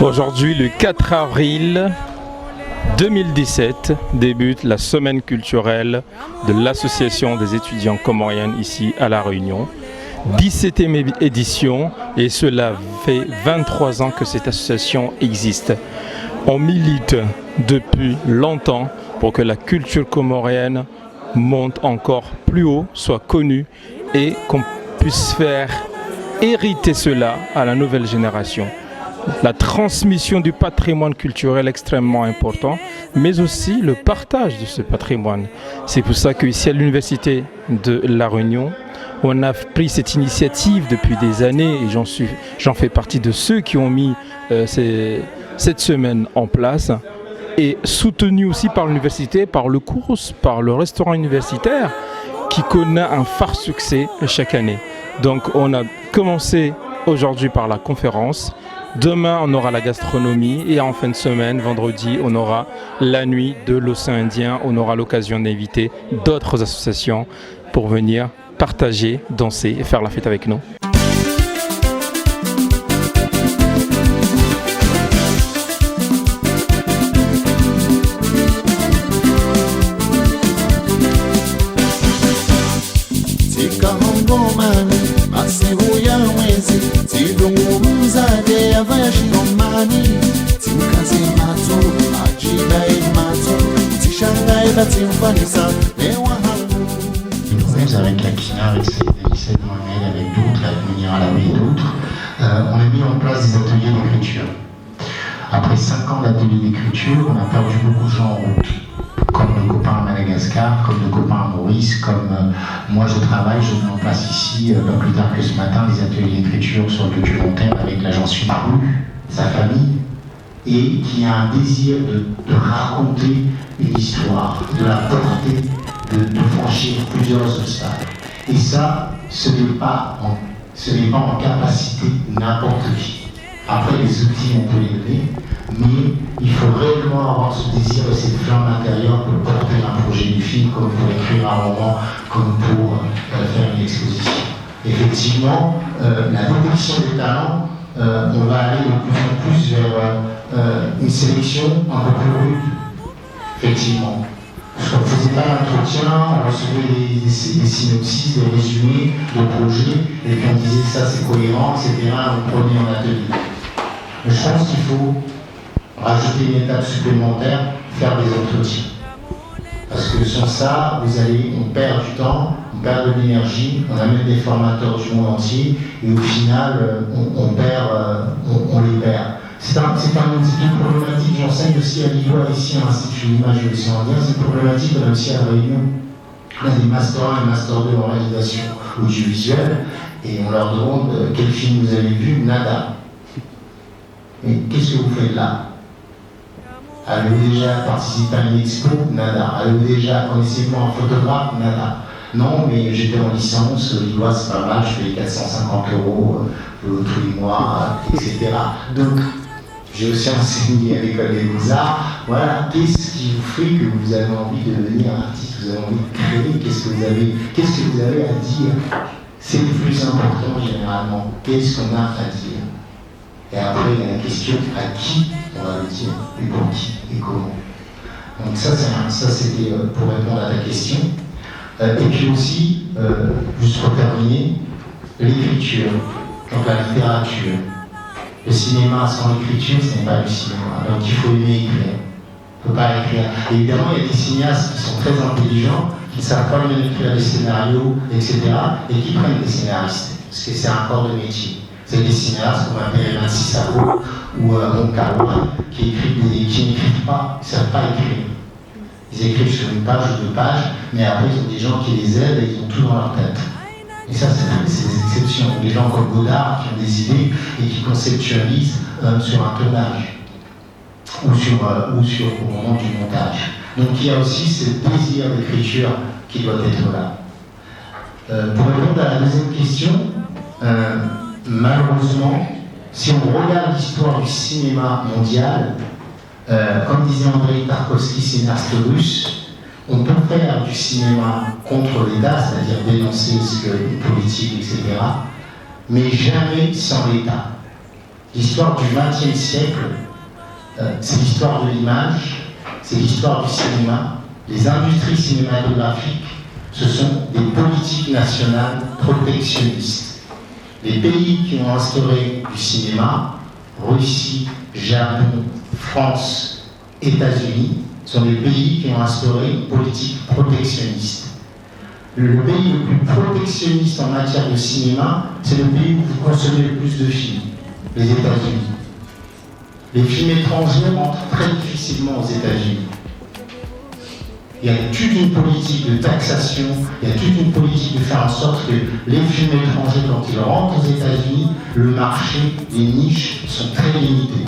Aujourd'hui, le 4 avril 2017, débute la semaine culturelle de l'Association des étudiants comoriennes ici à La Réunion. 17e édition et cela fait 23 ans que cette association existe. On milite depuis longtemps pour que la culture comorienne monte encore plus haut, soit connue et qu'on puisse faire hériter cela à la nouvelle génération. La transmission du patrimoine culturel est extrêmement important, mais aussi le partage de ce patrimoine. C'est pour ça qu'ici à l'Université de La Réunion, on a pris cette initiative depuis des années et j'en fais partie de ceux qui ont mis cette semaine en place et soutenu aussi par l'université, par le cours, par le restaurant universitaire qui connaît un phare succès chaque année. Donc on a commencé aujourd'hui par la conférence. Demain, on aura la gastronomie et en fin de semaine, vendredi, on aura la nuit de l'océan Indien. On aura l'occasion d'inviter d'autres associations pour venir partager, danser et faire la fête avec nous. Nous, avec la KINA, avec Céline Mohamed, avec d'autres, avec Mounir Alaoui et d'autres, on a mis en place des ateliers d'écriture. Après 5 ans d'ateliers d'écriture, on a perdu beaucoup de gens en route, comme nos copains à Madagascar, comme nos copains à Maurice, comme moi je travaille, je mets en place ici, pas plus tard que ce matin, des ateliers d'écriture sur le documentaire avec l'agence Finarou, sa famille, et qui a un désir de raconter une histoire, de la porter, de franchir plusieurs obstacles. Et ça, ce n'est pas en capacité n'importe qui. Après, les outils, on peut les donner, mais il faut réellement avoir ce désir et cette flamme intérieure pour porter un projet du film, comme pour écrire un roman, comme pour faire une exposition. Effectivement, la détection des talents, on va aller de plus en plus vers une sélection un peu plus rude, effectivement. On ne faisait pas l'entretien, on recevait des synopsis, des résumés de projets, et puis on disait ça c'est cohérent, etc. On prenait en atelier. Mais je pense qu'il faut rajouter une étape supplémentaire, faire des entretiens. Parce que sans ça, on perd du temps, on perd de l'énergie, on amène des formateurs du monde entier, et au final, on les perd. C'est une problématique, j'enseigne aussi à Lillois, ici à l'Institut de l'image de l'océan Indien, c'est une problématique qu'on a aussi à La Réunion. On a des Master 1 et Master 2 en réalisation audiovisuelle, et on leur demande quel film vous avez vu, nada. Mais qu'est-ce que vous faites là? Avez-vous déjà participé à une expo? Nada. Avez-vous déjà, connaissez-vous un photographe? Nada. Non, mais j'étais en licence, Lillois c'est pas mal, je paye 450 € tous les mois, etc. Donc, j'ai aussi enseigné à l'école des Beaux-Arts. Voilà, qu'est-ce qui vous fait que vous avez envie de devenir artiste, vous avez envie de créer, qu'est-ce que vous avez à dire? C'est le plus important généralement. Qu'est-ce qu'on a à dire? Et après, il y a la question à qui on va le dire, et pour qui, et comment. Donc ça c'était pour répondre à ta question. Et puis aussi, juste pour terminer, l'écriture, donc la littérature. Le cinéma sans l'écriture, ce n'est pas du cinéma. Donc il faut aimer écrire. On ne peut pas écrire. Évidemment, il y a des cinéastes qui sont très intelligents, qui ne savent pas bien écrire des scénarios, etc., et qui prennent des scénaristes, parce que c'est un corps de métier. C'est des cinéastes comme Pierre Sissako ou Moncaro qui n'écrivent pas, ils ne savent pas écrire. Ils écrivent sur une page ou deux pages, mais après ils ont des gens qui les aident et ils ont tout dans leur tête. Et ça, c'est des exceptions. Des gens comme Godard qui ont des idées et qui conceptualisent sur un tournage ou au moment du montage. Donc il y a aussi ce désir d'écriture qui doit être là. Pour répondre à la deuxième question, malheureusement, si on regarde l'histoire du cinéma mondial, comme disait Andrei Tarkovsky, scénariste russe, on peut faire du cinéma contre l'État, c'est-à-dire dénoncer ce que les politiques, etc., mais jamais sans l'État. L'histoire du XXe siècle, c'est l'histoire de l'image, c'est l'histoire du cinéma. Les industries cinématographiques, ce sont des politiques nationales protectionnistes. Les pays qui ont instauré du cinéma, Russie, Japon, France, États-Unis, sont des pays qui ont instauré une politique protectionniste. Le pays le plus protectionniste en matière de cinéma, c'est le pays où vous consommez le plus de films, les États-Unis. Les films étrangers rentrent très difficilement aux États-Unis. Il y a toute une politique de taxation, il y a toute une politique de faire en sorte que les films étrangers, quand ils rentrent aux États-Unis, le marché, les niches sont très limitées.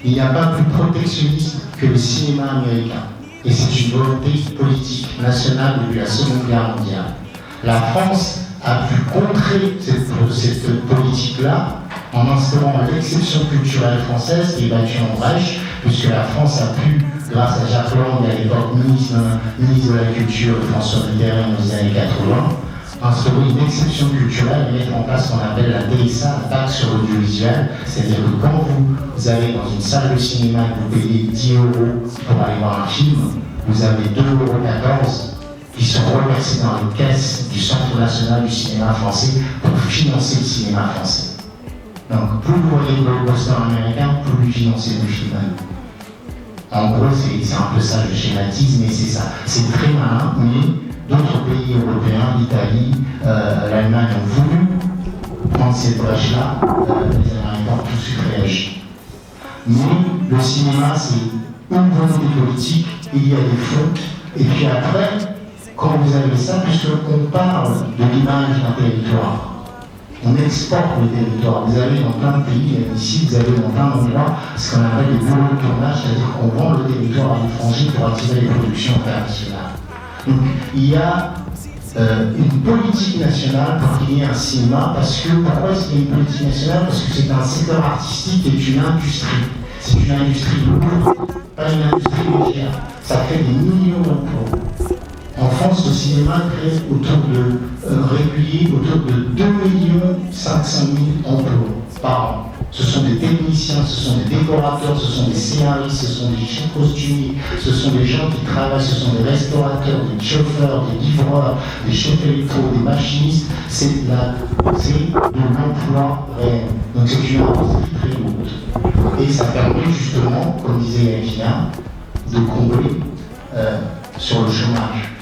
Il n'y a pas plus protectionniste que le cinéma américain. Et c'est une volonté politique nationale depuis la Seconde Guerre mondiale. La France a pu contrer cette politique-là en instaurant l'exception culturelle française qui est battue en brèche, puisque la France a pu, grâce à Jacques Lang, à l'époque ministre de la Culture de François Mitterrand dans les années 80, instaurer une exception culturelle et mettre en place ce qu'on appelle la TSA, la taxe sur l'audiovisuel. C'est-à-dire que quand vous allez dans une salle de cinéma et que vous payez 10 € pour aller voir un film, vous avez 2,14 € qui sont reversés dans les caisses du Centre national du cinéma français pour financer le cinéma français. Donc, plus vous voyez le blockbuster américain, plus vous financez le film. En gros, c'est un peu ça, je schématise, mais c'est ça. C'est très malin, mais d'autres pays européens, l'Italie, l'Allemagne ont voulu prendre cette brèche-là, les Américains ont tout de suite réagi. Mais le cinéma, c'est une volonté politique, il y a des fonds, et puis après, quand vous avez ça, puisqu'on parle de l'image d'un territoire, on exporte le territoire. Vous avez dans plein de pays, ici, vous avez dans plein d'endroits ce qu'on appelle des boulots de tournage, c'est-à-dire qu'on vend le territoire à l'étranger pour attirer les productions internationales. Donc, il y a une politique nationale pour qu'il y ait un cinéma, parce que, pourquoi est-ce qu'il y a une politique nationale? Parce que c'est un secteur artistique qui est une industrie. C'est une industrie lourde, pas une industrie légère. Ça crée des millions d'emplois. En France, le cinéma crée régulier autour de 2 500 000 emplois par an. Ce sont des techniciens, ce sont des décorateurs, ce sont des scénaristes, ce sont des costumiers, ce sont des gens qui travaillent, ce sont des restaurateurs, des chauffeurs, des livreurs, des chefs électro, des machinistes. C'est de l'emploi réel. Donc c'est une industrie très lourde. Et ça permet justement, comme disait Yakina, de combler sur le chômage.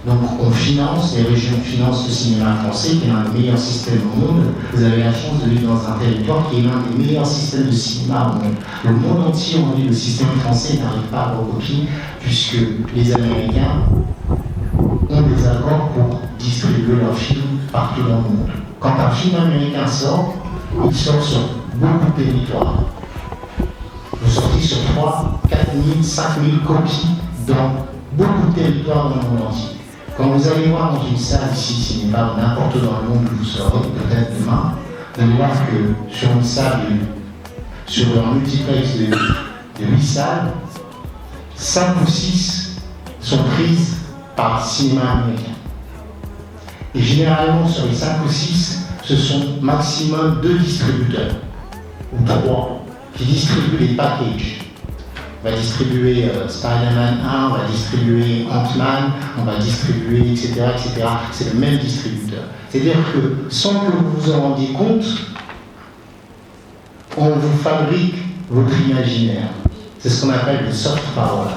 Donc on finance, les régions financent le cinéma français qui est l'un des meilleurs systèmes au monde. Vous avez la chance de vivre dans un territoire qui est l'un des meilleurs systèmes de cinéma au monde. Le monde entier, on dit, le système français n'arrive pas à recopier puisque les Américains ont des accords pour distribuer leurs films partout dans le monde. Quand un film américain sort, il sort sur beaucoup de territoires. Vous sortez sur 3, 4 000, 5 000 copies dans beaucoup de territoires dans le monde entier. Quand vous allez voir dans une salle ici, cinéma, ou n'importe où dans le monde où vous serez, peut-être demain, vous allez voir que sur une salle, sur un multiplex de 8 salles, 5 ou 6 sont prises par le cinéma américain. Et généralement, sur les 5 ou 6, ce sont maximum 2 distributeurs, ou 3, qui distribuent les packages. On va distribuer Spider-Man 1, on va distribuer Ant-Man, on va distribuer, etc., etc. C'est le même distributeur. C'est-à-dire que, sans que vous vous en rendiez compte, on vous fabrique votre imaginaire. C'est ce qu'on appelle le soft power.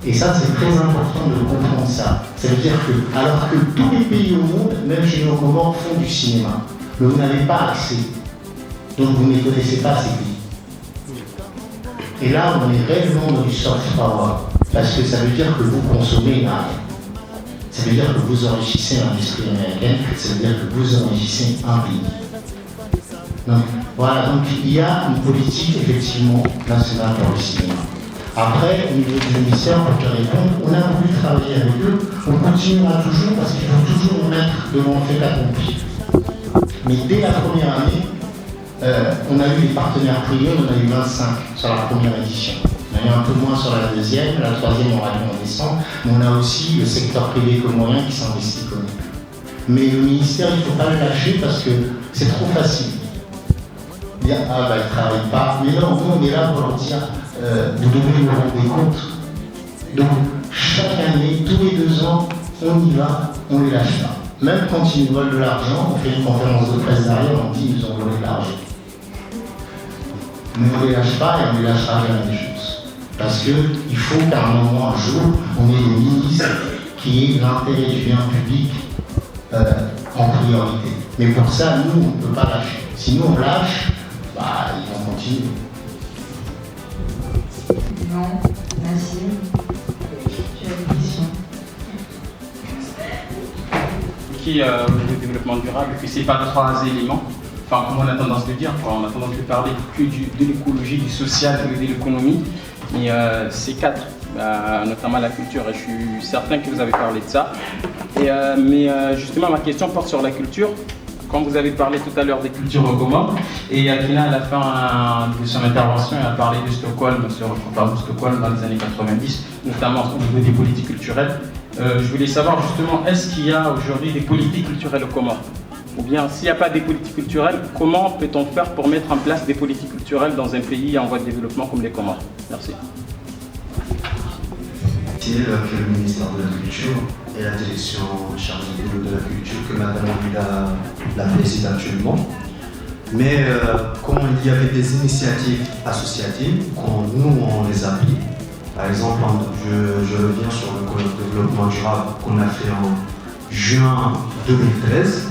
Et ça, c'est très important de comprendre ça. Ça veut dire que, alors que tous les pays au monde, même chez nos Comores, font du cinéma, mais vous n'avez pas accès. Donc vous ne connaissez pas ces pays. Et là, on est réellement dans du soft power, parce que ça veut dire que vous consommez rien. Ça veut dire que vous enrichissez l'industrie américaine, ça veut dire que vous enrichissez un pays. Donc, voilà, donc il y a une politique effectivement nationale pour le cinéma. Après, au niveau du ministère, pour te répondre, on a voulu travailler avec eux, on continuera toujours parce qu'il faut toujours nous mettre devant le fait accompli. Mais dès la première année, on a eu des partenaires privés, on en a eu 25 sur la première édition. On a eu un peu moins sur la deuxième, la troisième aura lieu en décembre, mais on a aussi le secteur privé comorien qui s'investit comme nous. Mais le ministère, il ne faut pas le lâcher parce que c'est trop facile. Il dire ah bah il travaille pas. Mais non, nous on est là pour leur dire vous devez nous rendre des comptes. Donc chaque année, tous les 2 ans, on y va, on les lâche pas. Même quand ils nous volent de l'argent, on fait une conférence de presse derrière, on dit ils ont volé de l'argent. Mais on ne les lâche pas et on ne les lâchera jamais des choses. Parce qu'il faut qu'à un moment, un jour, on ait des ministres qui aient l'intérêt du bien public en priorité. Mais pour ça, nous, on ne peut pas lâcher. Si nous, on lâche, bah, ils vont continuer. Non, merci. Tu as une question? Qui au développement durable, que c'est pas 3 éléments, enfin comme on a tendance de dire, on a tendance de parler que de l'écologie, du social et de l'économie, mais c'est 4, notamment la culture, et je suis certain que vous avez parlé de ça. Mais justement ma question porte sur la culture. Quand vous avez parlé tout à l'heure des cultures en commun, et Akina à la fin de son intervention elle a parlé de Stockholm, on parle de Stockholm dans les années 90, notamment au niveau des politiques culturelles. Je voulais savoir justement, est-ce qu'il y a aujourd'hui des politiques culturelles aux Comores? Ou bien s'il n'y a pas des politiques culturelles, comment peut-on faire pour mettre en place des politiques culturelles dans un pays en voie de développement comme les Comores? Merci. C'est le ministère de la Culture et la direction chargée de la culture que Madame Amida la préside actuellement. Mais comme il y avait des initiatives associatives, quand nous on les applique, par exemple, je reviens sur le développement durable qu'on a fait en juin 2013.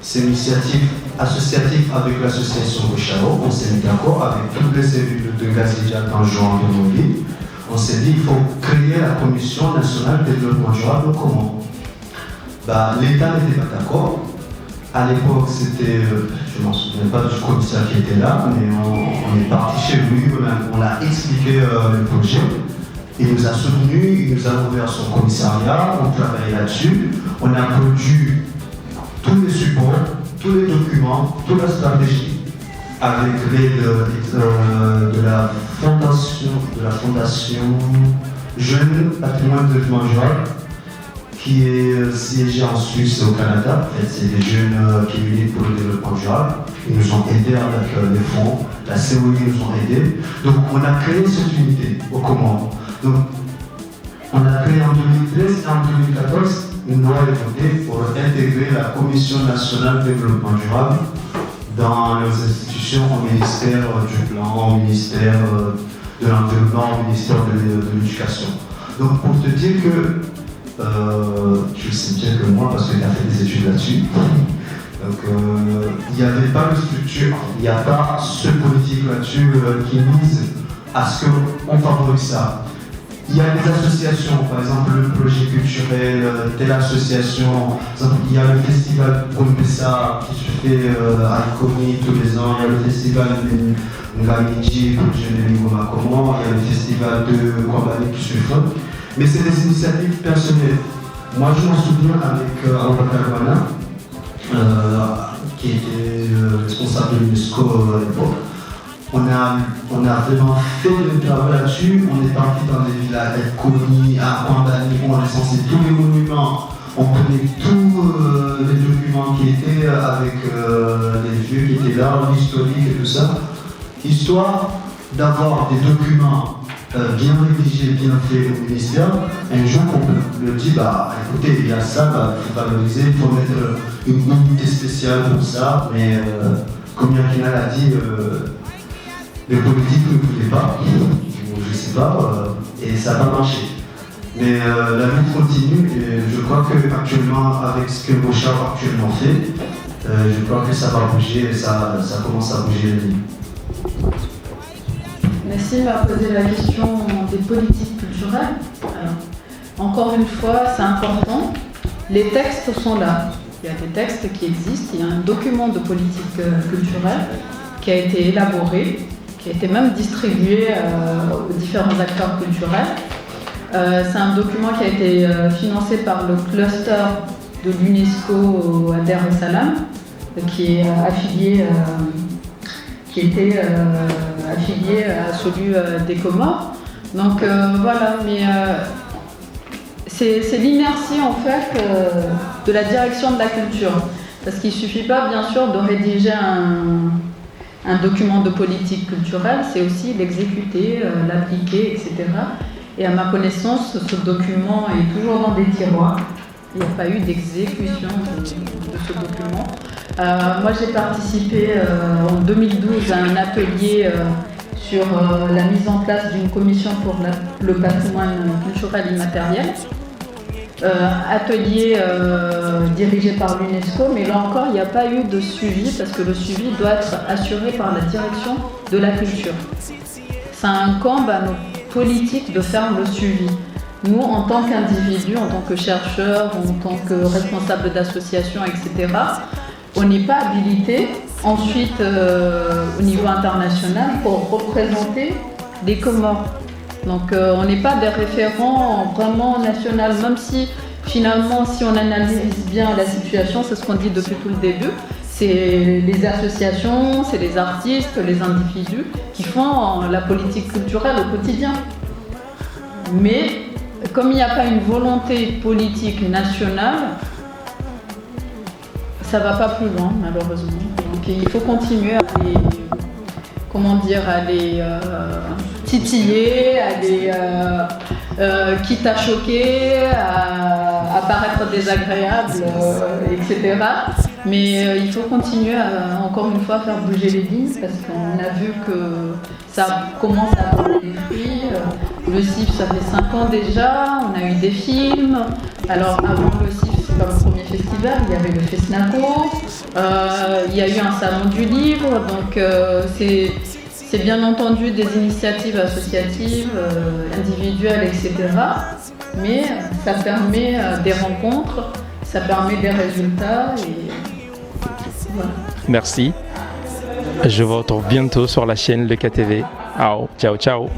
C'est une initiative associative avec l'association Rochao. On s'est mis d'accord avec toutes les cellules de Gazédia en juin 2008. On s'est dit qu'il faut créer la Commission nationale de développement durable au Comores. L'État n'était pas d'accord. À l'époque, c'était, je ne m'en souviens pas du commissaire qui était là, mais on est parti chez lui, on a expliqué le projet. Il nous a soutenus, il nous a ouvert son commissariat, on travaillait là-dessus. On a produit tous les supports, tous les documents, toute la stratégie avec l'aide de la fondation Jeunes Patrimoine de Développement Durable qui est siégée en Suisse et au Canada. En fait, c'est des jeunes qui militent pour le développement durable. Ils nous ont aidés avec les fonds, la COI nous ont aidés. Donc on a créé cette unité au Comores. Donc on a créé en 2013 et en 2014 une loi est votée pour intégrer la Commission nationale de développement durable dans les institutions, au ministère du Plan, au ministère de l'Environnement, au ministère de l'Éducation. Donc pour te dire que tu le sais bien que moi parce que tu as fait des études là-dessus. Donc il n'y avait pas de structure, il n'y a pas ce politique là-dessus qui mise à ce qu'on favorise ça. Il y a des associations, par exemple le projet culturel, telle association, il y a le festival Pompessa qui se fait à Iconi tous les ans, il y a le festival de Ngamiji pour le jeune de Ngoma Comment, il y a le festival de Kwambani qui se fait. Mais c'est des initiatives personnelles. Moi je m'en souviens avec Aoubakarwana, qui était responsable de l'UNESCO à l'époque. On a vraiment fait le travail là-dessus. On est parti dans des villas à Koni, à Kwambani, on a recensé tous les monuments. On prenait tous les documents qui étaient avec les vieux qui étaient là, l'historique et tout ça. Histoire d'avoir des documents bien rédigés, bien faits au ministère. Un jour, on le dit, écoutez, il y a ça, il faut valoriser, il faut mettre une unité spéciale pour ça. Mais comme Yakina l'a dit, les politiques ne voulaient pas, je ne sais pas, et ça n'a pas marché. Mais la lutte continue et je crois qu'actuellement, avec ce que Rochao actuellement fait, je crois que ça va bouger et ça commence à bouger les lignes. Merci m'a posé la question des politiques culturelles. Alors, encore une fois, c'est important. Les textes sont là. Il y a des textes qui existent. Il y a un document de politique culturelle qui a été élaboré, qui a été même distribué aux différents acteurs culturels. C'est un document qui a été financé par le cluster de l'UNESCO à Dar es Salaam, qui est affilié, affilié à celui des Comores. Donc voilà, mais c'est l'inertie en fait de la direction de la culture. Parce qu'il ne suffit pas bien sûr de rédiger un document de politique culturelle, c'est aussi l'exécuter, l'appliquer, etc. Et à ma connaissance, ce document est toujours dans des tiroirs. Il n'y a pas eu d'exécution de ce document. Moi, j'ai participé en 2012 à un atelier sur la mise en place d'une commission pour le patrimoine culturel immatériel. Atelier dirigé par l'UNESCO, mais là encore, il n'y a pas eu de suivi parce que le suivi doit être assuré par la direction de la culture. Ça incombe à nos politiques de faire le suivi. Nous, en tant qu'individus, en tant que chercheurs, en tant que responsables d'associations, etc., on n'est pas habilité ensuite au niveau international pour représenter les Comores. Donc on n'est pas des référents vraiment nationaux, même si finalement, si on analyse bien la situation, c'est ce qu'on dit depuis tout le début, c'est les associations, c'est les artistes, les individus qui font la politique culturelle au quotidien. Mais comme il n'y a pas une volonté politique nationale, ça ne va pas plus loin, malheureusement. Donc il faut continuer à les, à les titiller, à les, quitte à choquer, à paraître désagréable, etc. Mais il faut continuer à, encore une fois, à faire bouger les lignes parce qu'on a vu que ça commence à prendre des fruits. Le CIF, ça fait 5 ans déjà, on a eu des films. Alors avant le CIF, c'est pas le premier festival, il y avait le FESNACO, il y a eu un salon du livre, donc c'est bien entendu des initiatives associatives, individuelles, etc. Mais ça permet des rencontres, ça permet des résultats et voilà. Merci. Je vous retrouve bientôt sur la chaîne Le KTV. Ciao, ciao, ciao.